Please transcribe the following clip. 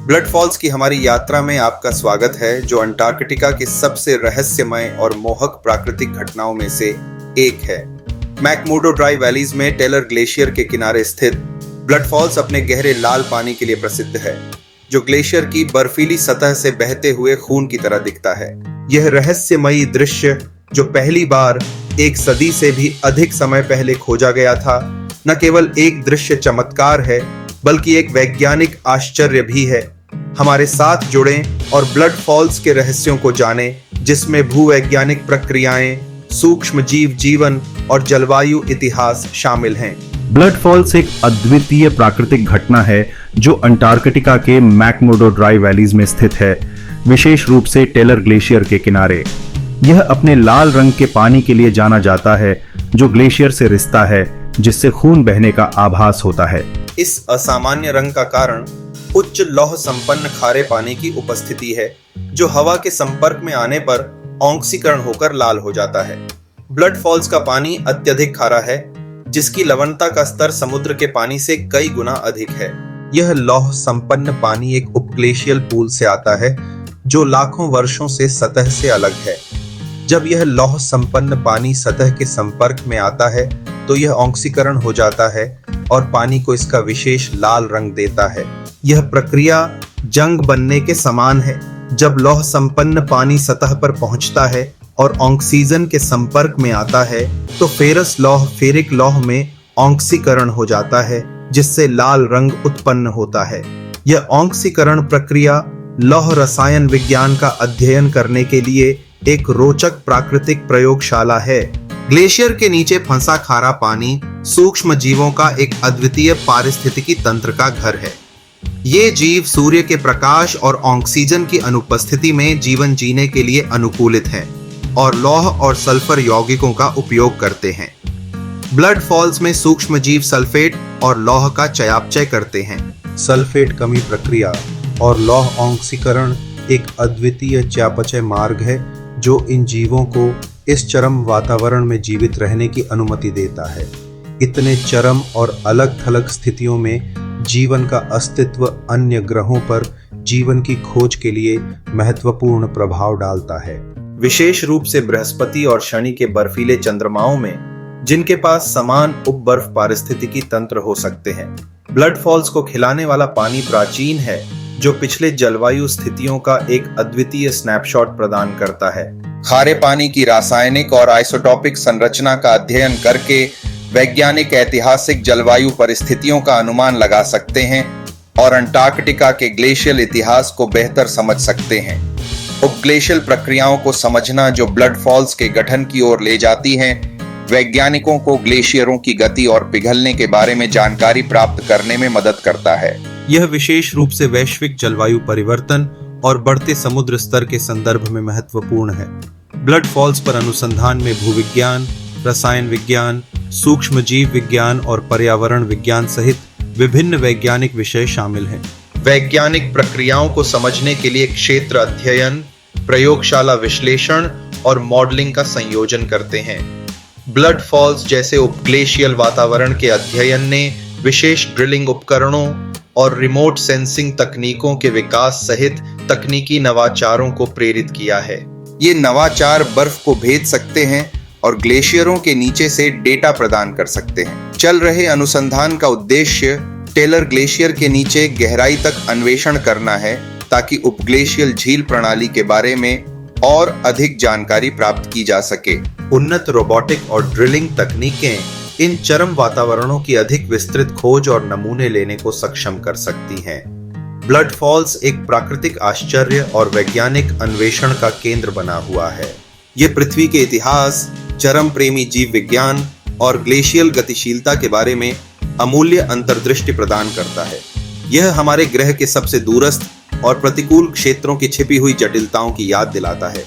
Blood false की हमारी यात्रा में आपका स्वागत है, जो अंटार्कटिका के सबसे रहस्यमय और मोहक प्राकृतिक घटनाओं में से एक है। मैकमुर्डो ड्राई वैलीज में टेलर ग्लेशियर के किनारे स्थित ब्लड फॉल्स अपने गहरे लाल पानी के लिए प्रसिद्ध है, जो ग्लेशियर की बर्फीली सतह से बहते हुए खून की तरह दिखता है। यह रहस्यमयी दृश्य, जो पहली बार एक सदी से भी अधिक समय पहले खोजा गया था, न केवल एक दृश्य चमत्कार है बल्कि एक वैज्ञानिक आश्चर्य भी है। हमारे साथ जुड़ें और ब्लड फॉल्स के रहस्यों को जानें, जिसमें भूवैज्ञानिक प्रक्रियाएं, सूक्ष्म जीव जीवन और जलवायु इतिहास शामिल हैं। ब्लड फॉल्स एक अद्वितीय प्राकृतिक घटना है जो अंटार्कटिका के मैकमुर्डो ड्राई वैलीज में स्थित है, विशेष रूप से टेलर ग्लेशियर के किनारे। यह अपने लाल रंग के पानी के लिए जाना जाता है, जो ग्लेशियर से रिसता है, जिससे खून बहने का आभास होता है। इस असामान्य रंग का कारण उच्च लौह संपन्न खारे पानी की उपस्थिति है, जो हवा के संपर्क में आने पर ऑक्सीकरण होकर लाल हो जाता है। ब्लड फॉल्स का पानी अत्यधिक खारा है, जिसकी लवणता का स्तर समुद्र के पानी से कई गुना अधिक है। यह लौह संपन्न पानी एक उपग्लेशियल पूल से आता है, जो लाखों वर्षों से सतह से अलग है। जब यह लौह संपन्न पानी सतह के संपर्क में आता है तो यह ऑक्सीकरण हो जाता है और पानी को इसका विशेष लाल रंग देता है। यह प्रक्रिया जंग बनने के समान है। जब लौह संपन्न पानी सतह पर पहुंचता है और ऑक्सीजन के संपर्क में आता है तो फेरस लौह फेरिक लौह में ऑक्सीकरण हो जाता है, जिससे लाल रंग उत्पन्न होता है। यह ऑक्सीकरण प्रक्रिया लौह रसायन विज्ञान का अध्ययन करने के लिए एक रोचक प्राकृतिक प्रयोगशाला है। ग्लेशियर के नीचे फंसा खारा पानी सूक्ष्म जीवों का एक अद्वितीय पारिस्थितिकी तंत्र का घर है। ये जीव सूर्य के प्रकाश और ऑक्सीजन की अनुपस्थिति में जीवन जीने के लिए अनुकूलित हैं और लौह और सल्फर यौगिकों का उपयोग करते हैं। ब्लड फॉल्स में सूक्ष्म जीव सल्फेट और लौह का चयापचय करते हैं। सल्फेट कमी प्रक्रिया और लौह ऑक्सीकरण एक अद्वितीय चयापचय मार्ग है, जो इन जीवों को इस चरम वातावरण में जीवित रहने की अनुमति देता है। इतने चरम और अलग थलग स्थितियों में जीवन का अस्तित्व अन्य ग्रहों पर जीवन की खोज के लिए महत्वपूर्ण प्रभाव डालता है, विशेष रूप से बृहस्पति और शनि के बर्फीले चंद्रमाओं में, जिनके पास समान उपबर्फ पारिस्थितिकी तंत्र हो सकते हैं। ब्लड फॉल्स को खिलाने वाला पानी प्राचीन है, जो पिछले जलवायु स्थितियों का एक अद्वितीय स्नैपशॉट प्रदान करता है। खारे पानी की रासायनिक और आइसोटॉपिक संरचना का अध्ययन करके वैज्ञानिक ऐतिहासिक जलवायु परिस्थितियों का अनुमान लगा सकते हैं और अंटार्कटिका के ग्लेशियल इतिहास को बेहतर समझ सकते हैं। उपग्लेशियल प्रक्रियाओं को समझना, जो ब्लड फॉल्स के गठन की ओर ले जाती हैं, वैज्ञानिकों को ग्लेशियरों की गति और पिघलने के बारे में जानकारी प्राप्त करने में मदद करता है। यह विशेष रूप से वैश्विक जलवायु परिवर्तन और बढ़ते समुद्र स्तर के संदर्भ में महत्वपूर्ण है। ब्लड फॉल्स पर अनुसंधान में भूविज्ञान, रसायन विज्ञान, सूक्ष्म जीव विज्ञान और पर्यावरण विज्ञान सहित विभिन्न वैज्ञानिक विषय शामिल हैं। वैज्ञानिक प्रक्रियाओं को समझने के लिए क्षेत्र अध्ययन, प्रयोगशाला विश्लेषण और मॉडलिंग का संयोजन करते हैं। ब्लड फॉल्स जैसे उपग्लेशियल वातावरण के अध्ययन ने विशेष ड्रिलिंग उपकरणों और रिमोट सेंसिंग तकनीकों के विकास सहित तकनीकी नवाचारों को प्रेरित किया है। ये नवाचार बर्फ को भेद सकते हैं और ग्लेशियरों के नीचे से डेटा प्रदान कर सकते हैं। चल रहे अनुसंधान का उद्देश्य टेलर ग्लेशियर के नीचे गहराई तक अन्वेषण करना है, ताकि उपग्लेशियल झील प्रणाली के बारे में और अधिक जानकारी प्राप्त की जा सके। उन्नत रोबोटिक और ड्रिलिंग तकनीकें इन चरम वातावरणों की अधिक विस्तृत खोज और नमूने लेने को सक्षम कर सकती हैं। ब्लड फॉल्स एक प्राकृतिक आश्चर्य और वैज्ञानिक अन्वेषण का केंद्र बना हुआ है। ये पृथ्वी के इतिहास, चरम प्रेमी जीव विज्ञान और ग्लेशियल गतिशीलता के बारे में अमूल्य अंतर्दृष्टि प्रदान करता है। यह हमारे ग्रह के सबसे दूरस्थ और प्रतिकूल क्षेत्रों की छिपी हुई जटिलताओं की याद दिलाता है।